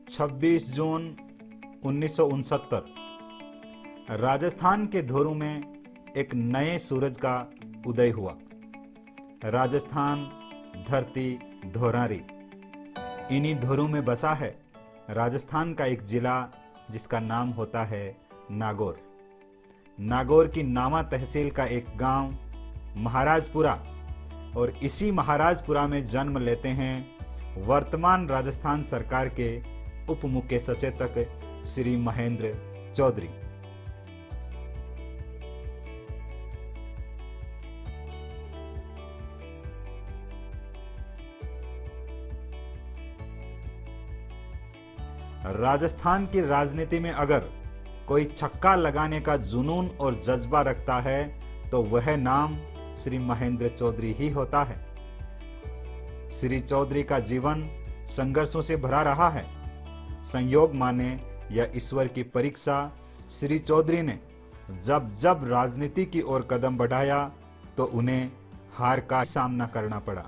26 जून 1969 राजस्थान के धोरू में एक नए सूरज का उदय हुआ। राजस्थान धरती धोरारी, इन्हीं धोरू में बसा है राजस्थान का एक जिला जिसका नाम होता है नागौर। नागौर की नामा तहसील का एक गांव महाराजपुरा, और इसी महाराजपुरा में जन्म लेते हैं वर्तमान राजस्थान सरकार के उप मुख्य सचेतक श्री महेंद्र चौधरी। राजस्थान की राजनीति में अगर कोई छक्का लगाने का जुनून और जज्बा रखता है तो वह नाम श्री महेंद्र चौधरी ही होता है। श्री चौधरी का जीवन संघर्षों से भरा रहा है। संयोग माने या ईश्वर की परीक्षा, श्री चौधरी ने जब जब राजनीति की ओर कदम बढ़ाया तो उन्हें हार का सामना करना पड़ा।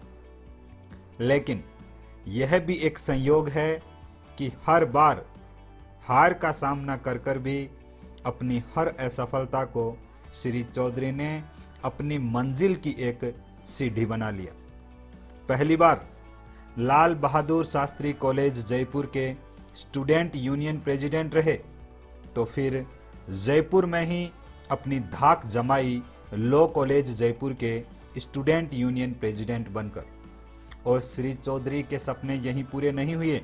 लेकिन यह भी एक संयोग है कि हर बार हार का सामना कर कर भी अपनी हर असफलता को श्री चौधरी ने अपनी मंजिल की एक सीढ़ी बना लिया। पहली बार लाल बहादुर शास्त्री कॉलेज जयपुर के स्टूडेंट यूनियन प्रेसिडेंट रहे, तो फिर जयपुर में ही अपनी धाक जमाई लॉ कॉलेज जयपुर के स्टूडेंट यूनियन प्रेसिडेंट बनकर। और श्री चौधरी के सपने यहीं पूरे नहीं हुए।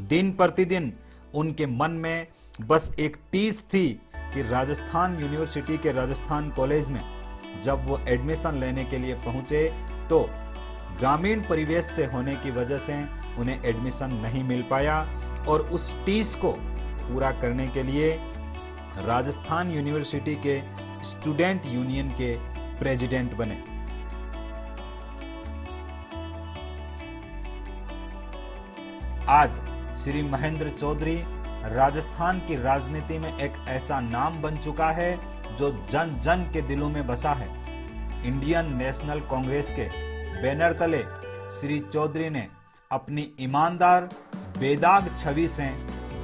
दिन प्रतिदिन उनके मन में बस एक टीस थी कि राजस्थान यूनिवर्सिटी के राजस्थान कॉलेज में जब वो एडमिशन लेने के लिए पहुंचे तो ग्रामीण परिवेश से होने की वजह से उन्हें एडमिशन नहीं मिल पाया, और उस टीस को पूरा करने के लिए राजस्थान यूनिवर्सिटी के स्टूडेंट यूनियन के प्रेसिडेंट बने। आज श्री महेंद्र चौधरी राजस्थान की राजनीति में एक ऐसा नाम बन चुका है जो जन जन के दिलों में बसा है। इंडियन नेशनल कांग्रेस के बैनर तले श्री चौधरी ने अपनी ईमानदार बेदाग छवि से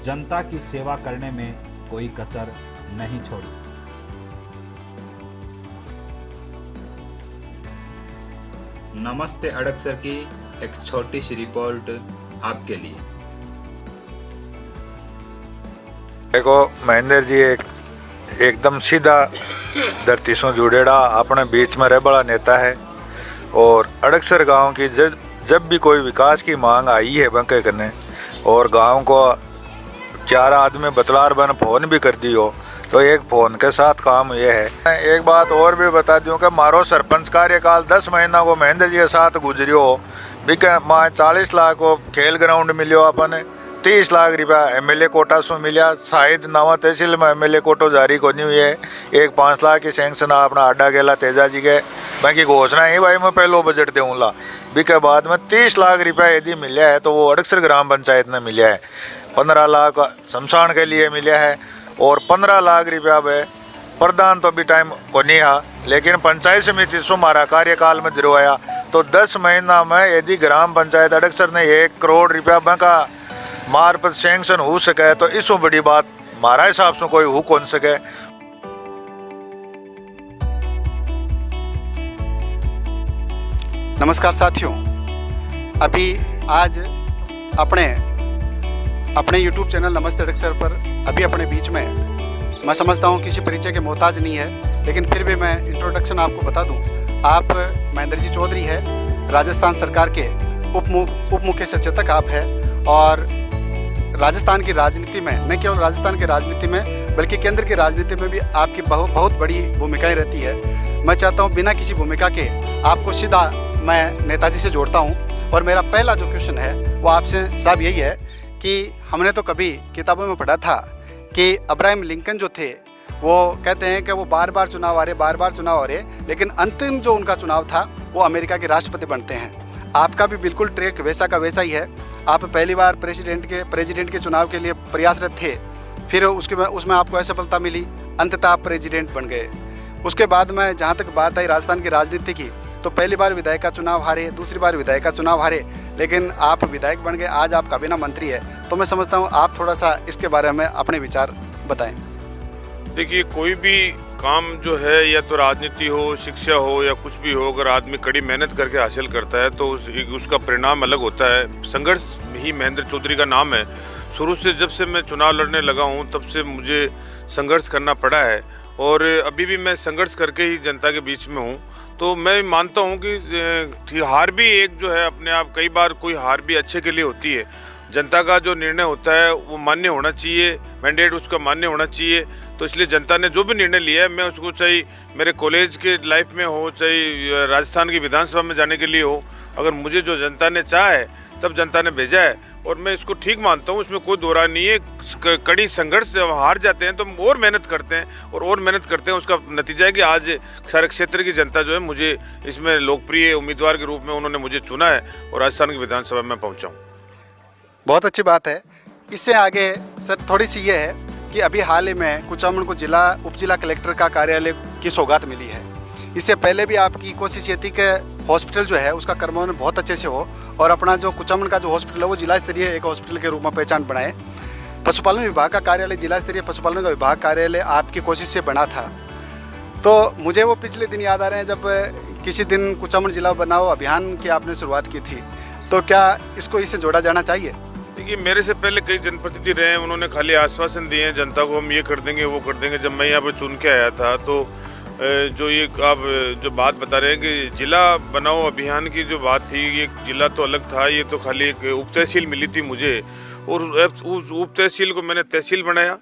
जनता की सेवा करने में कोई कसर नहीं छोड़ी। नमस्ते अड़कसर की एक छोटी सी रिपोर्ट आपके लिए। देखो महेंद्र जी एकदम सीधा धरती से जुड़ेड़ा अपने बीच में रह बड़ा नेता है। और अड़कसर गांव की जब भी कोई विकास की मांग आई है बंके करने और गांव को 4 आदमी बतलार बन फोन भी कर दी हो तो एक फोन के साथ काम यह है। एक बात और भी बता दूं कि मारो सरपंच कार्यकाल 10 महीना को महेंद्र जी के साथ गुजरियो बिके माँ 40 लाख को खेल ग्राउंड मिलियो, अपन 30 लाख रुपया एमएलए कोटा से मिलिया। शायद नवा तहसील में एमएलए कोटो जारी को नहीं हुई है। एक 5 लाख की सैंक्शन अपना अड्डा गेला तेजा जी के बाकी घोषणा ही भाई मैं पहलो बजट दूँगा बिके बाद में 30 लाख रुपया यदि मिला है तो वो अड़कसर ग्राम पंचायत ने मिला है। 15 लाख शमशान के लिए मिला है और 15 लाख रुपया वे प्रधान तो भी टाइम को नहीं हा, लेकिन पंचायत समिति से हमारा कार्यकाल में दिलवाया तो 10 महीना में यदि ग्राम पंचायत अड़कसर ने 1 करोड़ रुपया का मार्फत सैंक्शन हो सके तो इससे बड़ी बात हमारा हिसाब से कोई हो कौन सके। नमस्कार साथियों, अभी आज अपने YouTube चैनल नमस्ते अड़कसर पर अभी अपने बीच में मैं समझता हूँ किसी परिचय के मोहताज नहीं है, लेकिन फिर भी मैं इंट्रोडक्शन आपको बता दूँ। आप महेंद्र जी चौधरी है, राजस्थान सरकार के उप मुख्य सचेतक आप है और राजस्थान की राजनीति में, न केवल राजस्थान की राजनीति में बल्कि केंद्र की राजनीति में भी आपकी बहुत बड़ी भूमिकाएं रहती है। मैं चाहता हूं बिना किसी भूमिका के आपको सीधा मैं नेताजी से जोड़ता हूं। और मेरा पहला जो क्वेश्चन है वो आपसे साहब यही है कि हमने तो कभी किताबों में पढ़ा था कि अब्राहम लिंकन जो थे वो कहते हैं कि वो बार बार चुनाव आ रहे, लेकिन अंतिम जो उनका चुनाव था वो अमेरिका के राष्ट्रपति बनते हैं। आपका भी बिल्कुल ट्रैक वैसा का वैसा ही है। आप पहली बार प्रेसिडेंट के चुनाव के लिए प्रयासरत थे, फिर उसमें आपको असफलता मिली, अंततः आप प्रेसिडेंट बन गए। उसके बाद में जहाँ तक बात आई राजस्थान की राजनीति की, तो पहली बार विधायक का चुनाव हारे, दूसरी बार विधायक का चुनाव हारे, लेकिन आप विधायक बन गए, आज आप काबीना मंत्री है, तो मैं समझता हूँ आप थोड़ा सा इसके बारे में अपने विचार बताएं। देखिए, कोई भी काम जो है, या तो राजनीति हो, शिक्षा हो, या कुछ भी हो, अगर आदमी कड़ी मेहनत करके हासिल करता है तो उसका परिणाम अलग होता है। संघर्ष ही महेंद्र चौधरी का नाम है। शुरू से जब से मैं चुनाव लड़ने लगा हूँ तब से मुझे संघर्ष करना पड़ा है, और अभी भी मैं संघर्ष करके ही जनता के बीच में हूँ। तो मैं मानता हूँ कि हार भी एक जो है अपने आप, कई बार कोई हार भी अच्छे के लिए होती है। जनता का जो निर्णय होता है वो मान्य होना चाहिए, मैंडेट उसका मान्य होना चाहिए। तो इसलिए जनता ने जो भी निर्णय लिया है, मैं उसको चाहे मेरे कॉलेज के लाइफ में हो, चाहे राजस्थान की विधानसभा में जाने के लिए हो, अगर मुझे जो जनता ने चाहा है तब जनता ने भेजा है, और मैं इसको ठीक मानता हूँ, इसमें कोई दो राय नहीं है। कड़ी संघर्ष से हार जाते हैं तो हम और मेहनत करते हैं और मेहनत करते हैं। उसका नतीजा है कि आज सारे क्षेत्र की जनता जो है मुझे इसमें लोकप्रिय उम्मीदवार के रूप में उन्होंने मुझे चुना है और राजस्थान की विधानसभा में पहुँचा हूँ। बहुत अच्छी बात है। इससे आगे सर थोड़ी सी ये है कि अभी हाल ही में कुचामन को उप जिला कलेक्टर का कार्यालय की सौगात मिली है। इससे पहले भी आपकी कोशिश ये थी कि हॉस्पिटल जो है उसका कर्मोन्वयन बहुत अच्छे से हो और अपना जो कुचामन का जो हॉस्पिटल है वो जिला स्तरीय एक हॉस्पिटल के रूप में पहचान बनाए। पशुपालन विभाग का कार्यालय, जिला स्तरीय पशुपालन का विभाग कार्यालय आपकी कोशिश से बना था। तो मुझे वो पिछले दिन याद आ रहे हैं जब किसी दिन कुचामन जिला बनाओ अभियान की आपने शुरुआत की थी, तो क्या इससे जोड़ा जाना चाहिए? देखिए, मेरे से पहले कई जनप्रतिनिधि रहे हैं, उन्होंने खाली आश्वासन दिए हैं जनता को, हम ये कर देंगे वो कर देंगे। जब मैं यहाँ पर चुन के आया था तो जो ये आप जो बात बता रहे हैं कि जिला बनाओ अभियान की जो बात थी, ये जिला तो अलग था, ये तो खाली एक उप तहसील मिली थी मुझे, और उस उप तहसील को मैंने तहसील बनाया,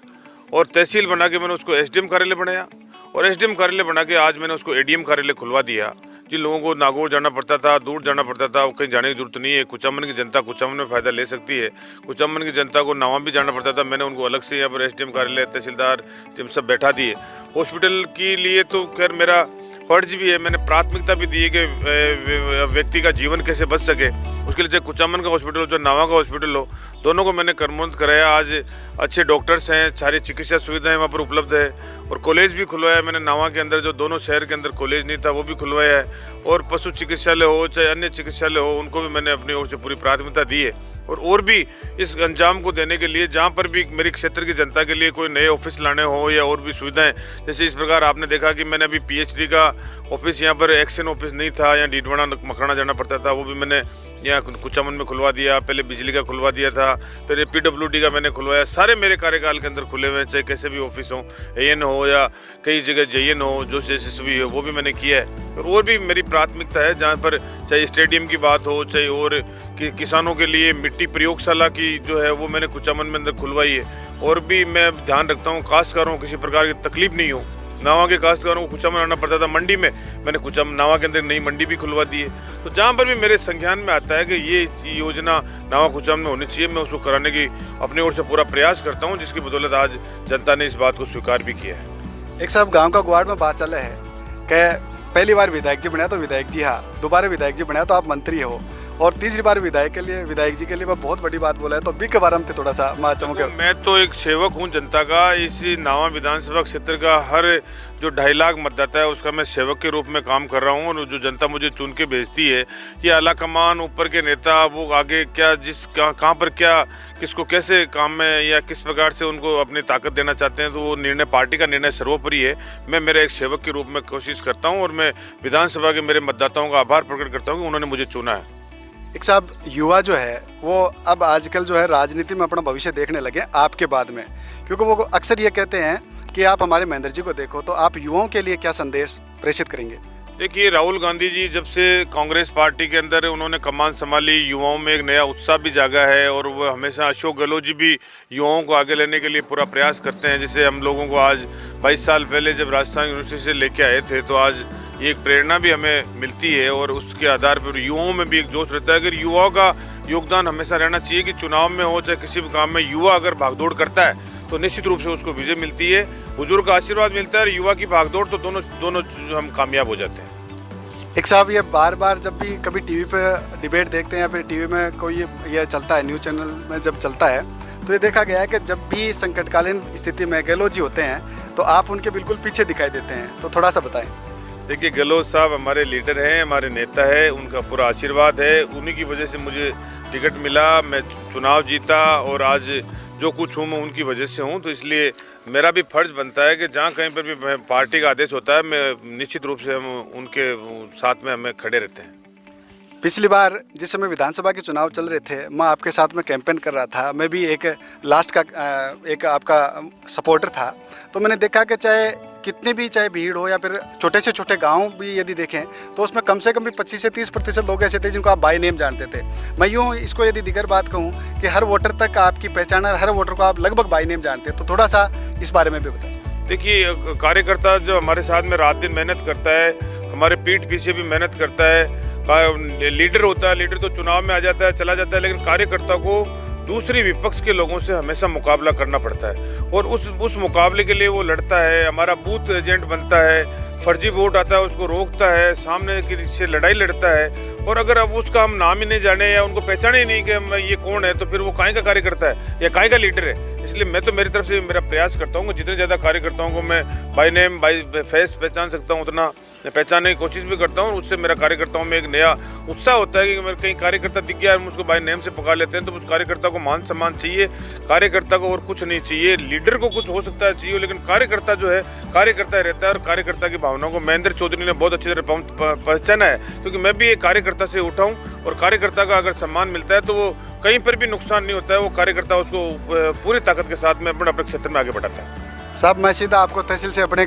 और तहसील बना के मैंने उसको एसडीएम कार्यालय बनाया, और एसडीएम कार्यालय बना के आज मैंने उसको एडीएम कार्यालय खुलवा दिया। जिन लोगों को नागौर जाना पड़ता था, दूर जाना पड़ता था, वो कहीं जाने की जरूरत नहीं है। कुचामन की जनता कुचामन में फ़ायदा ले सकती है। कुचामन की जनता को नावा भी जाना पड़ता था, मैंने उनको अलग से यहाँ पर एसडीएम कार्यालय, तहसीलदार सब बैठा दिए। हॉस्पिटल के लिए तो खैर मेरा फर्ज भी है, मैंने प्राथमिकता भी दी है कि व्यक्ति का जीवन कैसे बच सके। उसके लिए चाहे कुचामन का हॉस्पिटल हो, चाहे नावा का हॉस्पिटल हो, दोनों को मैंने कर्मोन्नत कराया। आज अच्छे डॉक्टर्स हैं, सारी चिकित्सा सुविधाएं वहाँ पर उपलब्ध है, और कॉलेज भी खुलवाया मैंने नावा के अंदर, जो दोनों शहर के अंदर कॉलेज नहीं था वो भी खुलवाया है। और पशु चिकित्सालय हो चाहे अन्य चिकित्सालय हो, उनको भी मैंने अपनी ओर से पूरी प्राथमिकता दी है। और भी इस अंजाम को देने के लिए जहाँ पर भी मेरे क्षेत्र की जनता के लिए कोई नए ऑफिस लाने हो या और भी सुविधाएं, जैसे इस प्रकार आपने देखा कि मैंने अभी पीएचडी का ऑफिस यहाँ पर एक्शन ऑफिस नहीं था, यहाँ डीडवाना मखराना जाना पड़ता था, वो भी मैंने यहाँ कुचामन में खुलवा दिया। पहले बिजली का खुलवा दिया था, फिर पीडब्ल्यूडी का मैंने खुलवाया। सारे मेरे कार्यकाल के अंदर खुले हुए हैं, चाहे कैसे भी ऑफिस हो, एएन हो या कई जगह जेएन हो, जो भी हो, वो भी मैंने किया है। और भी मेरी प्राथमिकता है, जहाँ पर चाहे स्टेडियम की बात हो, चाहे और किसानों के लिए मिट्टी प्रयोगशाला की जो है वो मैंने कुचामन में अंदर खुलवाई है। और भी मैं ध्यान रखता हूँ काश्तकारों को किसी प्रकार की तकलीफ नहीं हो। नावा के काश्तकारों को कुचामन आना पड़ता था मंडी में, मैंने कुचामन नावा के अंदर नई मंडी भी खुलवा दी है। तो जहाँ पर भी मेरे संज्ञान में आता है कि ये योजना नावा कुचामन में होनी चाहिए, मैं उसको कराने की अपनी ओर से पूरा प्रयास करता हूँ, जिसकी बदौलत आज जनता ने इस बात को स्वीकार भी किया है। एक साहब गाँव का गुआड़ में बात चल रहा है कि पहली बार विधायक जी बनाया तो विधायक जी, हाँ दोबारा विधायक जी बनाया तो आप मंत्री हो, और तीसरी बार विधायक जी के लिए मैं बहुत बड़ी बात बोला है, तो बी के बारे में थोड़ा सा चमके। मैं तो एक सेवक हूं जनता का। इसी नावा विधानसभा क्षेत्र का हर जो 2.5 लाख मतदाता है उसका मैं सेवक के रूप में काम कर रहा हूं, और जो जनता मुझे चुन के भेजती है, ये आला कमान ऊपर के नेता वो आगे क्या कहाँ पर क्या किसको कैसे काम में या किस प्रकार से उनको अपनी ताकत देना चाहते हैं, तो वो निर्णय पार्टी का निर्णय सर्वोपरि है। मैं मेरे एक सेवक के रूप में कोशिश करता हूँ, और मैं विधानसभा के मेरे मतदाताओं का आभार प्रकट करता हूँ कि उन्होंने मुझे चुना है। एक साहब युवा जो है वो अब आजकल जो है राजनीति में अपना भविष्य देखने लगे आपके बाद में, क्योंकि वो अक्सर ये कहते हैं कि आप हमारे महेंद्र जी को देखो, तो आप युवाओं के लिए क्या संदेश प्रेषित करेंगे? देखिए, राहुल गांधी जी जब से कांग्रेस पार्टी के अंदर उन्होंने कमान संभाली, युवाओं में एक नया उत्साह भी जागा है, और वो हमेशा अशोक गहलोत जी भी युवाओं को आगे लेने के लिए पूरा प्रयास करते हैं। जैसे हम लोगों को आज 22 साल पहले जब राजस्थान यूनिवर्सिटी से लेके आए थे, तो आज ये एक प्रेरणा भी हमें मिलती है, और उसके आधार पर युवाओं में भी एक जोश रहता है। अगर युवाओं का योगदान हमेशा रहना चाहिए कि चुनाव में हो चाहे किसी भी काम में, युवा अगर भागदौड़ करता है तो निश्चित रूप से उसको विजय मिलती है, बुजुर्ग का आशीर्वाद मिलता है, और युवा की भागदौड़, तो दोनों हम कामयाब हो जाते हैं। एक साहब ये बार बार जब भी कभी टीवी पे डिबेट देखते हैं या फिर टीवी में कोई ये चलता है, न्यूज़ चैनल में जब चलता है, तो ये देखा गया है कि जब भी संकटकालीन स्थिति में गहलोत जी होते हैं तो आप उनके बिल्कुल पीछे दिखाई देते हैं, तो थोड़ा सा बताएं। देखिए, गहलोत साहब हमारे लीडर हैं, हमारे नेता है, उनका पूरा आशीर्वाद है, उन्हीं की वजह से मुझे टिकट मिला, मैं चुनाव जीता और आज जो कुछ हूँ मैं उनकी वजह से हूँ। तो इसलिए मेरा भी फर्ज बनता है कि जहाँ कहीं पर भी पार्टी का आदेश होता है, मैं निश्चित रूप से हम उनके साथ में हमें खड़े रहते हैं। पिछली बार जिस समय विधानसभा के चुनाव चल रहे थे, मैं आपके साथ में कैंपेन कर रहा था, मैं भी एक लास्ट का एक आपका सपोर्टर था। तो मैंने देखा कि चाहे भीड़ हो या फिर छोटे से छोटे गांव भी यदि देखें तो उसमें कम से कम भी 25 से 30% लोग ऐसे थे जिनको आप बाय नेम जानते थे। मैं यूँ इसको यदि दिगर बात कहूँ कि हर वोटर तक आपकी पहचान है, हर वोटर को आप लगभग बाय नेम जानते हैं, तो थोड़ा सा इस बारे में भी बताएं। देखिए, कार्यकर्ता जो हमारे साथ में रात दिन मेहनत करता है, हमारे पीठ पीछे भी मेहनत करता है। लीडर होता है, लीडर तो चुनाव में आ जाता है, चला जाता है, लेकिन कार्यकर्ता को दूसरी विपक्ष के लोगों से हमेशा मुकाबला करना पड़ता है और उस मुकाबले के लिए वो लड़ता है। हमारा बूथ एजेंट बनता है, फर्जी वोट आता है उसको रोकता है, सामने की से लड़ाई लड़ता है। और अगर अब उसका हम नाम ही नहीं जाने या उनको पहचाने ही नहीं कि हम ये कौन है, तो फिर वो काहे का कार्यकर्ता है या काहे का लीडर है। इसलिए मैं तो मेरी तरफ से मेरा प्रयास करता हूँ कि जितने ज़्यादा कार्यकर्ताओं को मैं बाय नेम बाय फेस पहचान सकता हूँ उतना मैं पहचानने की कोशिश भी करता हूँ। उससे मेरा कार्यकर्ताओं में एक नया उत्साह होता है कि मेरे कहीं कार्यकर्ता दिख गया और मुझको बाय नेम से पकड़ लेते हैं, तो उस कार्यकर्ता को मान सम्मान चाहिए। कार्यकर्ता को और कुछ नहीं चाहिए, लीडर को कुछ हो सकता है चाहिए, लेकिन कार्यकर्ता जो है कार्यकर्ता ही रहता है। और कार्यकर्ता की भावनाओं को महेंद्र चौधरी ने बहुत अच्छी तरह पहचाना है, क्योंकि मैं भी एक कार्यकर्ता से उठा हूँ और कार्यकर्ता का अगर सम्मान मिलता है तो वो कहीं पर भी नुकसान नहीं होता है। वो कार्यकर्ता उसको पूरी ताकत के साथ में अपने क्षेत्र में आगे बढ़ाता है। साहब, मैं सीधा आपको तहसील से अपने